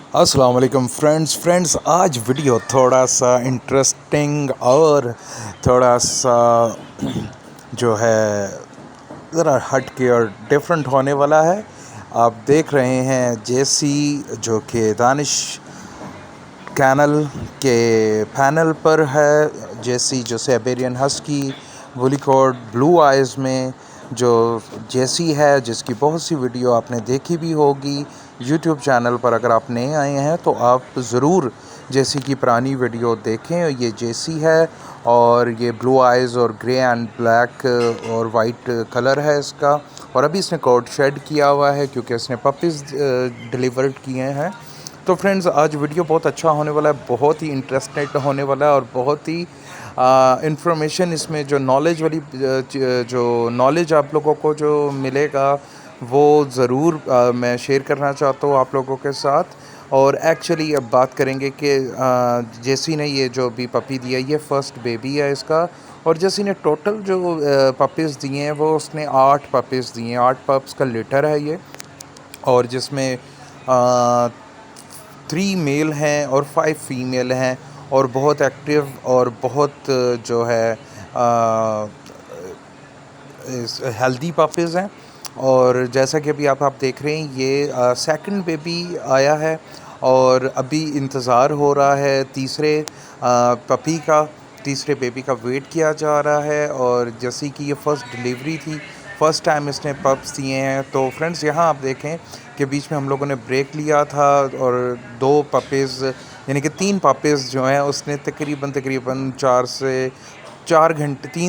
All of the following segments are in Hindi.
अस्सलाम वालेकुम फ्रेंड्स आज वीडियो थोड़ा सा इंटरेस्टिंग और थोड़ा सा जो है ज़रा हट के और डिफरेंट होने वाला है। आप देख रहे हैं जेसी जो कि दानिश कैनल के पैनल पर है। जेसी जो साइबेरियन हस्की वुलिकोड ब्लू आइज़ में जो जेसी है, जिसकी बहुत सी वीडियो आपने देखी भी होगी यूट्यूब चैनल पर। अगर आप नए आए हैं तो आप ज़रूर जेसी की पुरानी वीडियो देखें। ये जेसी है और ये ब्लू आइज़ और ग्रे एंड ब्लैक और वाइट कलर है इसका। और अभी इसने कोट शेड किया हुआ है क्योंकि इसने पपीज़ डिलीवर्ड किए हैं। तो फ्रेंड्स आज वीडियो बहुत अच्छा होने वाला है, बहुत ही इंटरेस्टेड होने वाला है और बहुत ही इंफॉर्मेशन इसमें जो नॉलेज वाली जो नॉलेज आप लोगों को जो मिलेगा वो ज़रूर मैं शेयर करना चाहता हूँ आप लोगों के साथ। और एक्चुअली अब बात करेंगे कि जेसी ने ये जो भी पपी दिया ये फ़र्स्ट बेबी है इसका। और जेसी ने टोटल जो पपीज़ दिए हैं वो उसने 8 पपीज़ दिए हैं, 8 पप्स का लिटर है ये। और जिसमें 3 मेल हैं और 5 फीमेल हैं और बहुत एक्टिव और बहुत जो है हेल्दी पपीज़ हैं। और जैसा कि अभी आप देख रहे हैं ये सेकंड बेबी आया है और अभी इंतज़ार हो रहा है तीसरे बेबी का वेट किया जा रहा है। और जैसे कि ये फ़र्स्ट डिलीवरी थी, फ़र्स्ट टाइम इसने पप्स दिए हैं। तो फ्रेंड्स यहाँ आप देखें कि बीच में हम लोगों ने ब्रेक लिया था और 2 पपीज़ यानी कि 3 पपीज़ जो हैं उसने तकरीबन 3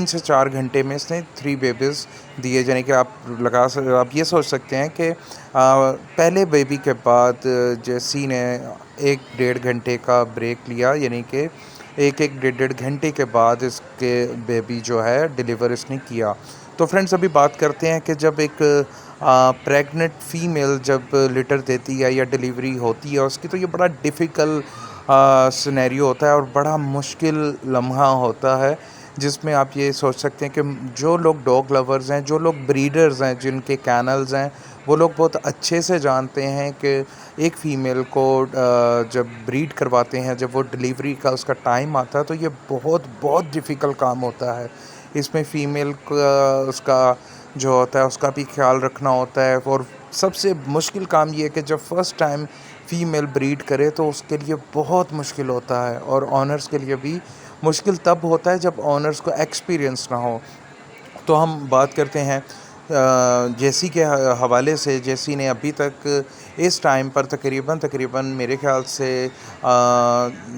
से 4 घंटे में इसने 3 बेबीज़ दिए। यानी कि आप ये सोच सकते हैं कि पहले बेबी के बाद जेसी ने 1 डेढ़ घंटे का ब्रेक लिया, यानी कि एक डेढ़ घंटे के बाद इसके बेबी जो है डिलीवर इसने किया। तो फ्रेंड्स अभी बात करते हैं कि जब एक प्रेग्नेंट फ़ीमेल जब लिटर देती है या डिलीवरी होती है उसकी, तो ये बड़ा डिफ़िकल्ट सिनेरियो होता है और बड़ा मुश्किल लम्हा होता है, जिसमें आप ये सोच सकते हैं कि जो लोग डॉग लवर्स हैं, जो लोग ब्रीडर्स हैं, जिनके कैनल्स हैं, वो लोग बहुत अच्छे से जानते हैं कि एक फ़ीमेल को जब ब्रीड करवाते हैं, जब वो डिलीवरी का उसका टाइम आता है तो ये बहुत बहुत डिफ़िकल्ट काम होता है। इसमें फ़ीमेल का उसका जो होता है उसका भी ख्याल रखना होता है। और सबसे मुश्किल काम ये है कि जब फर्स्ट टाइम फ़ीमेल ब्रीड करे तो उसके लिए बहुत मुश्किल होता है और ऑनर्स के लिए भी मुश्किल तब होता है जब ऑनर्स को एक्सपीरियंस ना हो। तो हम बात करते हैं जेसी के हवाले से। जेसी ने अभी तक इस टाइम पर तकरीबन मेरे ख्याल से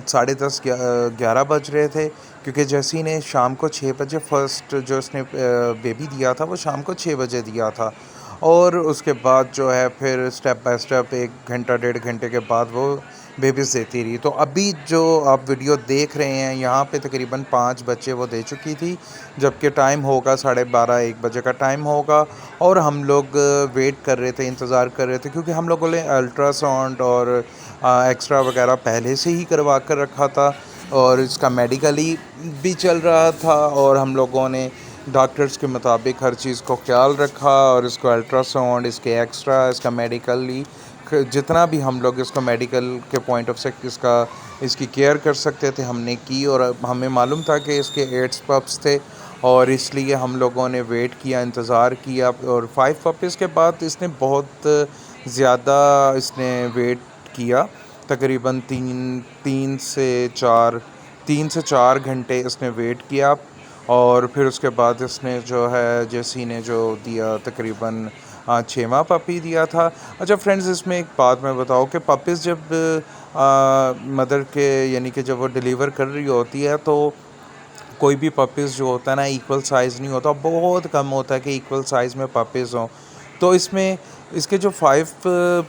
10:30 11 बज रहे थे, क्योंकि जेसी ने शाम को 6 बजे फ़र्स्ट जो इसने बेबी दिया था वो शाम को 6 बजे दिया था। और उसके बाद जो है फिर स्टेप बाय स्टेप 1 घंटा डेढ़ घंटे के बाद वो बेबीज़ देती रही। तो अभी जो आप वीडियो देख रहे हैं यहाँ पे तकरीबन 5 बच्चे वो दे चुकी थी, जबकि टाइम होगा 12:30 1 बजे का टाइम होगा। और हम लोग वेट कर रहे थे, इंतज़ार कर रहे थे, क्योंकि हम लोगों ने अल्ट्रासाउंड और एक्सरा वगैरह पहले से ही करवा कर रखा था और इसका मेडिकली भी चल रहा था। और हम लोगों ने डॉक्टर्स के मुताबिक हर चीज़ को ख्याल रखा और इसको अल्ट्रासाउंड, इसके एक्स्ट्रा, इसका मेडिकली जितना भी हम लोग इसको मेडिकल के पॉइंट ऑफ से इसकी केयर कर सकते थे हमने की। और हमें मालूम था कि इसके 8 पप्स थे और इसलिए हम लोगों ने वेट किया, इंतज़ार किया। और 5 पपीज़ के बाद इसने बहुत ज़्यादा इसने वेट किया, तकरीबन 3 से 4 घंटे इसने वेट किया। और फिर उसके बाद इसने जो है जेसी ने जो दिया तकरीबन 6वां पपी दिया था। अच्छा फ्रेंड्स, इसमें एक बात मैं बताऊँ कि पपीज़ जब मदर के यानी कि जब वो डिलीवर कर रही होती है तो कोई भी पपीज़ जो होता है ना इक्वल साइज़ नहीं होता, बहुत कम होता है कि इक्वल साइज़ में पपीज़ हों। तो इसमें इसके जो 5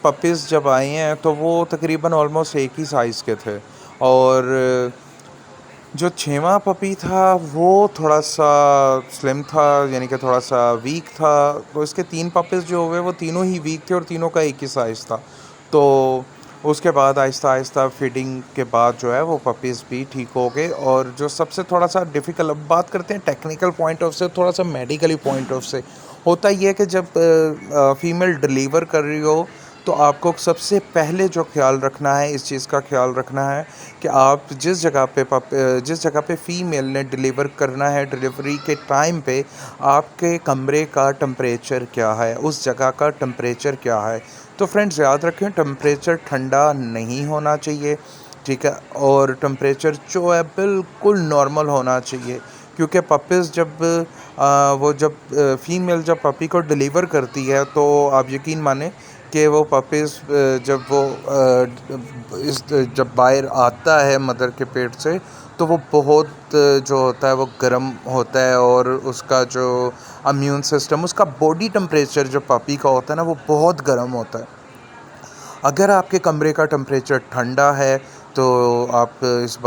पपीज़ जब आए हैं तो वो तकरीबन ऑलमोस्ट एक ही साइज़ के थे। और जो 6वां पपी था वो थोड़ा-सा स्लिम था, यानी कि थोड़ा-सा वीक था। तो इसके 3 पपीज़ जो हुए वो तीनों ही वीक थे और तीनों का एक ही साइज़ था। तो उसके बाद आहिस्ता-आहिस्ता फीडिंग के बाद जो है वो पपीज़ भी ठीक हो गए। और जो सबसे थोड़ा-सा डिफ़िकल्ट, अब बात करते हैं टेक्निकल पॉइंट ऑफ से, थोड़ा-सा मेडिकली पॉइंट ऑफ से, होता ये है कि जब फ़ीमेल डिलीवर कर रही हो तो आपको सबसे पहले जो ख्याल रखना है, इस चीज़ का ख्याल रखना है कि आप जिस जगह पे फ़ीमेल ने डिलीवर करना है, डिलीवरी के टाइम पे आपके कमरे का टेम्परेचर क्या है, उस जगह का टेम्परेचर क्या है। तो फ्रेंड्स याद रखें, टेम्परेचर ठंडा नहीं होना चाहिए, ठीक है, और टेम्परेचर जो है बिल्कुल नॉर्मल होना चाहिए, क्योंकि पपीज़ जब फ़ीमेल जब पपी को डिलीवर करती है, तो आप यकीन माने कि वो पपीज़ जब बाहर आता है मदर के पेट से, तो वो बहुत जो होता है वो गर्म होता है, और उसका जो इम्यून सिस्टम, उसका बॉडी टेम्परेचर जो पपी का होता है ना, वो बहुत गर्म होता है। अगर आपके कमरे का टेम्परेचर ठंडा है, तो आप इस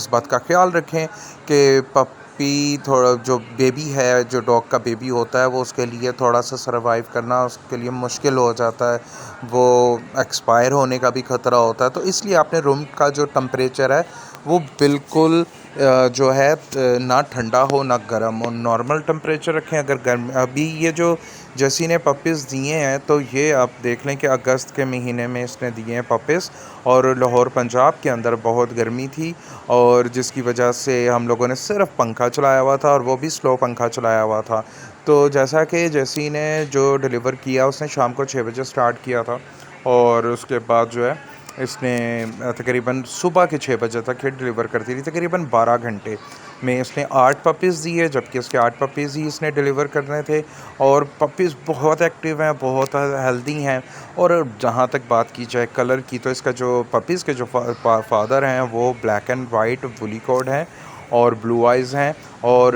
बात का ख्याल रखें कि पपी थोड़ा, जो बेबी है, जो डॉग का बेबी होता है, वो उसके लिए थोड़ा सा सर्वाइव करना उसके लिए मुश्किल हो जाता है, वो एक्सपायर होने का भी ख़तरा होता है। तो इसलिए आपने रूम का जो टेम्परेचर है वो बिल्कुल जो है ना ठंडा हो ना गर्म हो, नॉर्मल टेम्परेचर रखें। अगर गर्म, अभी ये जो जैसी ने पपीज़ दिए हैं, तो ये आप देख लें कि अगस्त के महीने में इसने दिए हैं पपीज़, और लाहौर पंजाब के अंदर बहुत गर्मी थी, और जिसकी वजह से हम लोगों ने सिर्फ पंखा चलाया हुआ था, और वो भी स्लो पंखा चलाया हुआ था। तो जैसा कि जैसी ने जो डिलीवर किया, उसने शाम को 6 बजे स्टार्ट किया था, और उसके बाद जो है इसने तकरीबन सुबह के 6 बजे तक ये डिलीवर करती थी, तकरीबन 12 घंटे में इसने 8 पपीज़ दिए, जबकि उसके 8 पपीज़ ही इसने डिलीवर करने थे। और पपीज़ बहुत एक्टिव हैं, बहुत हेल्दी हैं। और जहाँ तक बात की जाए कलर की, तो इसका जो पपीज़ के जो फादर हैं वो black and white woolly code हैं और ब्लू आइज़ हैं। और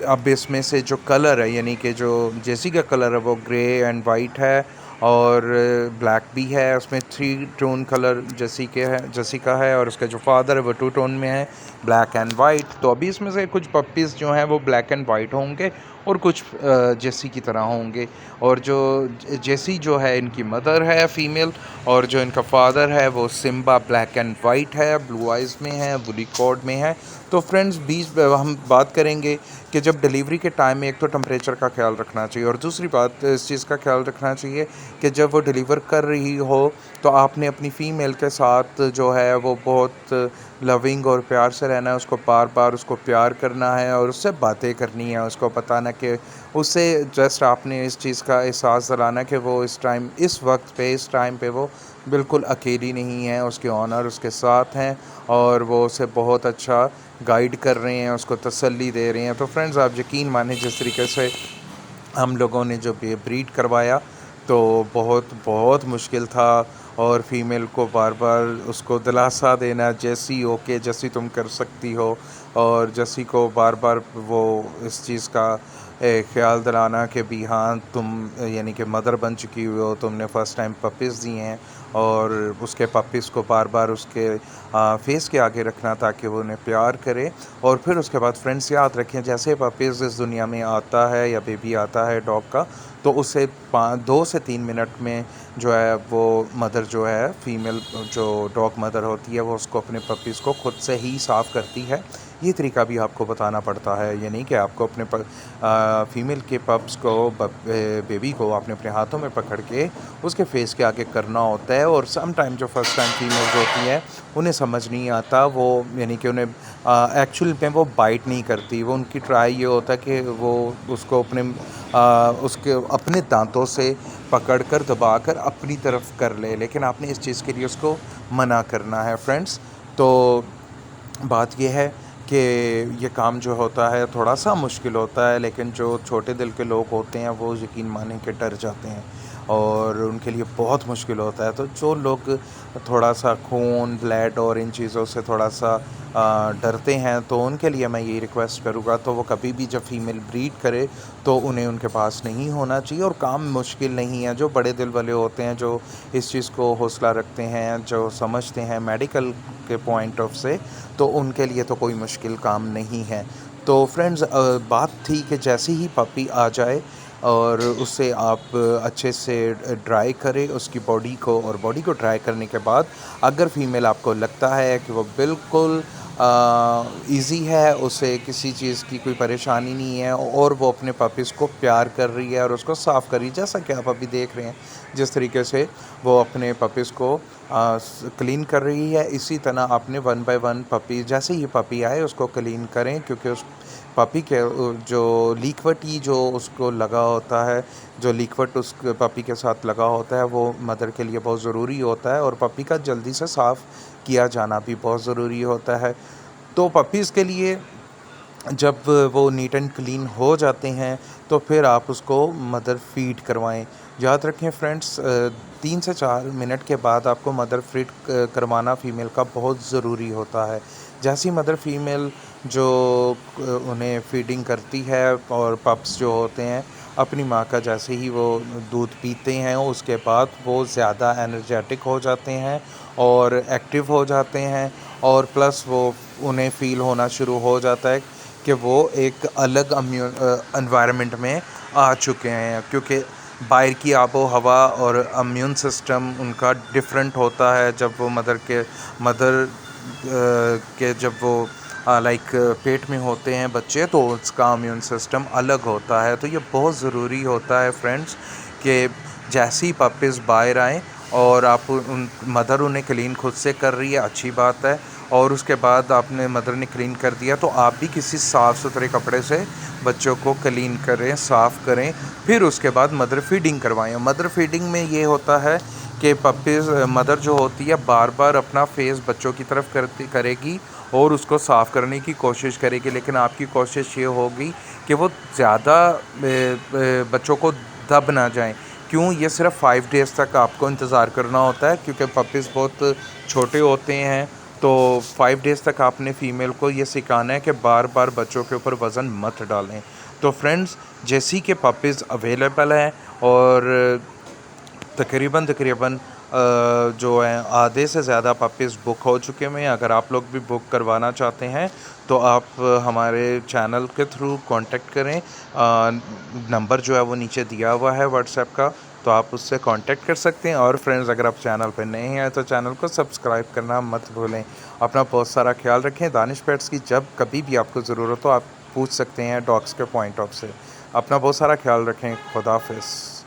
अब इसमें से जो कलर है, यानी कि जो जेसी का कलर है, वो ग्रे एंड वाइट है, और ब्लैक भी है। उसमें 3 टोन कलर जेसी का है, और उसका जो फादर है वो 2 टोन में है, ब्लैक एंड वाइट। तो अभी इसमें से कुछ पपीज़ जो हैं वो ब्लैक एंड वाइट होंगे, और कुछ जेसी की तरह होंगे। और जो जेसी जो है इनकी मदर है फ़ीमेल, और जो इनका फादर है वो सिम्बा ब्लैक एंड वाइट है, ब्लू आइज़ में है, वुली कॉड में है। तो फ्रेंड्स, हम बात करेंगे कि जब डिलीवरी के टाइम में एक तो टेम्परेचर का ख्याल रखना चाहिए, और दूसरी बात इस चीज़ का ख्याल रखना चाहिए कि जब वो डिलीवर कर रही हो, तो आपने अपनी फ़ीमेल के साथ जो है वो बहुत लविंग और प्यार से रहना है, उसको बार बार उसको प्यार करना है, और उससे बातें करनी है, उसको बताना कि उससे जस्ट आपने इस चीज़ का एहसास दिलाना कि वो इस टाइम पे वो बिल्कुल अकेली नहीं है, उसके ऑनर उसके साथ हैं, और वो उसे बहुत अच्छा गाइड कर रहे हैं, उसको तसल्ली दे रहे हैं। तो फ्रेंड्स, आप यकीन माने, जिस तरीके से हम लोगों ने जो ब्रीड करवाया, तो बहुत बहुत मुश्किल था, और फीमेल को बार बार उसको दिलासा देना, जैसी ओके, जैसी तुम कर सकती हो, और जैसी को बार बार वो इस चीज़ का ख्याल दिलाना कि भी हाँ, तुम यानी कि मदर बन चुकी हो, तुमने फ़र्स्ट टाइम पपीज़ दिए हैं, और उसके पपीज़ को बार बार उसके फेस के आगे रखना ताकि वो उन्हें प्यार करे। और फिर उसके बाद फ्रेंड्स याद रखें, जैसे पपीज़ इस दुनिया में आता है या बेबी आता है डॉग का, तो उसे 2 से 3 मिनट में जो है वो मदर जो है, फ़ीमेल जो डॉग मदर होती है, वो उसको अपने पपीज़ को खुद से ही साफ़ करती है। ये तरीका भी आपको बताना पड़ता है, ये नहीं कि आपको अपने फ़ीमेल के पप्स को बेबी को आपने अपने हाथों में पकड़ के उसके फेस के आगे करना होता है। और सम टाइम जो फर्स्ट टाइम फीमेल्स होती हैं, उन्हें समझ नहीं आता, वो यानी कि उन्हें एक्चुअल में वो बाइट नहीं करती, वो उनकी ट्राई ये होता है कि वो उसको उसके अपने दांतों से पकड़ कर दबा कर अपनी तरफ कर ले, लेकिन आपने इस चीज़ के लिए उसको मना करना है फ्रेंड्स। तो बात ये है कि ये काम जो होता है थोड़ा सा मुश्किल होता है, लेकिन जो छोटे दिल के लोग होते हैं वो यकीन माने के डर जाते हैं, और उनके लिए बहुत मुश्किल होता है। तो जो लोग थोड़ा सा खून, ब्लड और इन चीज़ों से थोड़ा सा डरते हैं, तो उनके लिए मैं यही रिक्वेस्ट करूँगा, तो वो कभी भी जब फीमेल ब्रीड करे, तो उन्हें उनके पास नहीं होना चाहिए। और काम मुश्किल नहीं है, जो बड़े दिल वाले होते हैं, जो इस चीज़ को हौसला रखते हैं, जो समझते हैं मेडिकल के पॉइंट ऑफ से, तो उनके लिए तो कोई मुश्किल काम नहीं है। तो फ्रेंड्स, बात थी कि जैसे ही पपी आ जाए, और उसे आप अच्छे से ड्राई करें उसकी बॉडी को, और बॉडी को ड्राई करने के बाद अगर फ़ीमेल आपको लगता है कि वो बिल्कुल ईज़ी है, उसे किसी चीज़ की कोई परेशानी नहीं है, और वो अपने पपीज़ को प्यार कर रही है और उसको साफ़ कर रही है, जैसा कि आप अभी देख रहे हैं, जिस तरीके से वो अपने पपीज़ को क्लीन कर रही है, इसी तरह आपने 1 बाय 1 पपी, जैसे ही पपी आए उसको क्लीन करें, क्योंकि उस पपी के जो लिक्विड जो उसको लगा होता है, जो लिक्विड उस पपी के साथ लगा होता है, वो मदर के लिए बहुत ज़रूरी होता है, और पपी का जल्दी से साफ़ किया जाना भी बहुत ज़रूरी होता है। तो पपीज़ के लिए जब वो नीट एंड क्लीन हो जाते हैं तो फिर आप उसको मदर फीड करवाएं। याद रखें फ्रेंड्स, 3 से 4 मिनट के बाद आपको मदर फीड करवाना फ़ीमेल का बहुत ज़रूरी होता है। जैसी मदर फीमेल जो उन्हें फीडिंग करती है, और पप्स जो होते हैं अपनी माँ का जैसे ही वो दूध पीते हैं, उसके बाद वो ज़्यादा एनर्जेटिक हो जाते हैं और एक्टिव हो जाते हैं, और प्लस वो उन्हें फ़ील होना शुरू हो जाता है कि वो एक अलग एनवायरनमेंट में आ चुके हैं, क्योंकि बाहर की आबो हवा और इम्यून सिस्टम उनका डिफरेंट होता है। जब वो मदर के जब वो लाइक पेट में होते हैं बच्चे, तो उसका इम्यून सिस्टम अलग होता है। तो ये बहुत ज़रूरी होता है फ्रेंड्स कि जैसे ही पपीज़ बाहर आएँ और आप उन मदर उन्हें क्लीन खुद से कर रही है, अच्छी बात है, और उसके बाद आपने मदर ने क्लीन कर दिया तो आप भी किसी साफ़ सुथरे कपड़े से बच्चों को क्लीन करें, साफ़ करें, फिर उसके बाद मदर फीडिंग करवाएं। मदर फीडिंग में ये होता है कि पपीज़ मदर जो होती है बार बार अपना फेस बच्चों की तरफ करेगी और उसको साफ़ करने की कोशिश करेगी, लेकिन आपकी कोशिश ये होगी कि वो ज़्यादा बच्चों को दब ना जाएं। क्यों? ये सिर्फ 5 डेज़ तक आपको इंतज़ार करना होता है, क्योंकि पपीज़ बहुत छोटे होते हैं। तो 5 डेज़ तक आपने फ़ीमेल को ये सिखाना है कि बार बार बच्चों के ऊपर वज़न मत डालें। तो फ्रेंड्स, जैसे ही कि पपीज़ अवेलेबल हैं, और तकरीबन जो है आधे से ज़्यादा पपीज़ बुक हो चुके हैं। अगर आप लोग भी बुक करवाना चाहते हैं तो आप हमारे चैनल के थ्रू कांटेक्ट करें। नंबर जो है वो नीचे दिया हुआ है व्हाट्सएप का, तो आप उससे कांटेक्ट कर सकते हैं। और फ्रेंड्स, अगर आप चैनल पर नए हैं तो चैनल को सब्सक्राइब करना मत भूलें। अपना बहुत सारा ख्याल रखें। दानिश पेट्स की जब कभी भी आपको ज़रूरत हो आप पूछ सकते हैं डॉग्स के पॉइंट ऑफ से। अपना बहुत सारा ख्याल रखें। खुदा हाफिज़।